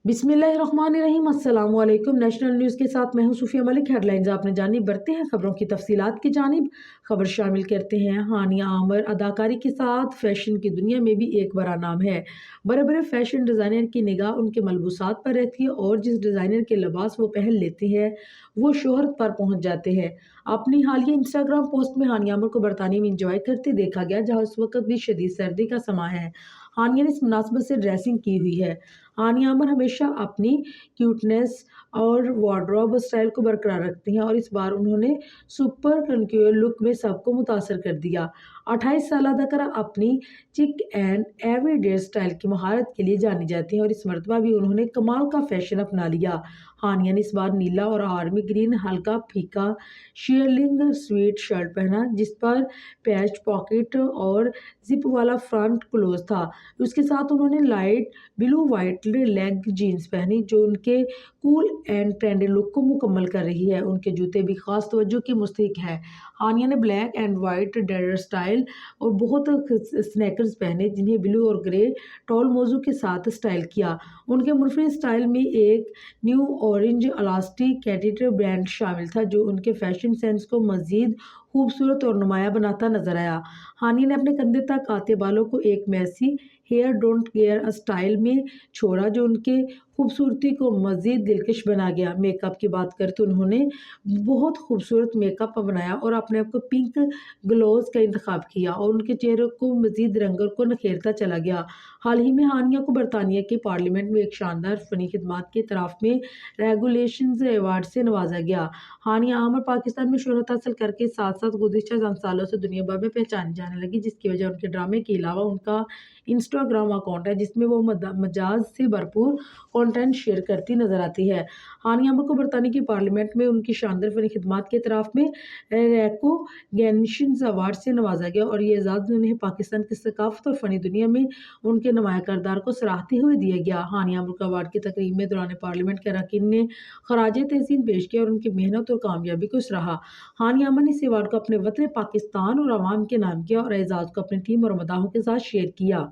बिस्मिल्लाहिर्रहमानिर्रहीम। अस्सलाम वालेकुम। नेशनल न्यूज़ के साथ मैं हूं सूफिया मलिक। हेडलाइंस आपने जानी, बढ़ते हैं खबरों की तफसीलात की जानिब। खबर शामिल करते हैं हानिया आमर अदाकारी के साथ फैशन की दुनिया में भी एक बड़ा नाम है। बड़े बड़े फैशन डिज़ाइनर की निगाह उनके मलबूसात पर रहती है और जिस डिज़ाइनर के लिबास वो पहन लेते हैं वो शोहरत पर पहुंच जाते हैं। अपनी हालिया इंस्टाग्राम पोस्ट में हानिया आमर को बरतानिया में इंजॉय करते देखा गया, जहाँ उस वक्त भी शदीद सर्दी का समा है। हानिया ने इस मुनासबत से ड्रेसिंग की हुई है। हानिया आमर हमेशा अपनी क्यूटनेस और वार्डरोब स्टाइल को बरकरार रखती हैं और इस बार उन्होंने सुपर कन्क्यूर लुक में सबको मुतासर कर दिया। 28 साल अदाकारा अपनी चिक एंड एवरीडे स्टाइल की महारत के लिए जानी जाती हैं और इस मरतबा भी उन्होंने कमाल का फैशन अपना लिया। हानिया ने इस बार नीला और आर्मी ग्रीन हल्का फीका शेयरलिंग स्वीट शर्ट पहना, जिस पर पैच पॉकेट और जिप वाला फ्रंट क्लोज था। उसके साथ उन्होंने light blue white leg jeans पहनी, जो उनके कूल एंड ट्रेंडी लुक को मुकम्मल कर रही है। उनके जूते भी खास तवज्जो की मुस्तहिक है। हानिया ने black and white Dedar style और बहुत स्नैकर्स पहने, जिन्हें ब्लू और ग्रे टॉल मोजू के साथ स्टाइल किया। उनके मुनफरिद स्टाइल में एक न्यू ऑरेंज इलास्टिक कैटेटर ब्रांड शामिल था, जो उनके फैशन सेंस को मजीद खूबसूरत और नुमाया बनाता नजर आया। हानिया ने अपने कंधे तक आते बालों को एक messy hair don't care style में छोड़ा, जो उनके खूबसूरती को मज़ीद दिलकश बना गया। मेकअप की बात करें तो उन्होंने बहुत खूबसूरत मेकअप बनाया और अपने आप को पिंक ग्लोज का इंतखाब किया और उनके चेहरे को मज़ीद रंगों को नखेरता चला गया। हाल ही में हानिया को बरतानिया के पार्लियामेंट में एक शानदार फ़नी खिदमात के तरफ में रेगुलेशंस अवार्ड से नवाजा गया। हानिया आमर पाकिस्तान में शोहरत हासिल करके साथ साथ गुज़िश्ता चंद सालों से दुनिया भर में पहचानी जाने लगी, जिसकी वजह उनके ड्रामे के अलावा उनका इंस्टाग्राम अकाउंट है, जिसमें वो मजाज से भरपूर कंटेंट शेयर करती नजर आती है। हानिया आमर को बरतानिया की पार्लियामेंट में उनकी शानदार फनी खिदमात के तरफ में रेकोगेनिशन अवार्ड से नवाजा गया और ये एजाज़ उन्हें पाकिस्तान की सकाफत और फनी दुनिया में उनके नुमाया किरदार को सराहते हुए दिया गया। हानिया आमर को अवार्ड की तकरीब में दौरान पार्लियामेंट के अरकान ने खराज तहसीन पेश किया और उनकी मेहनत और कामयाबी को सराहा। हानिया आमर ने इस अवार्ड को अपने वतन पाकिस्तान और आवाम के नाम किया और एजाज़ को अपनी टीम और मदाहों के साथ शेयर किया।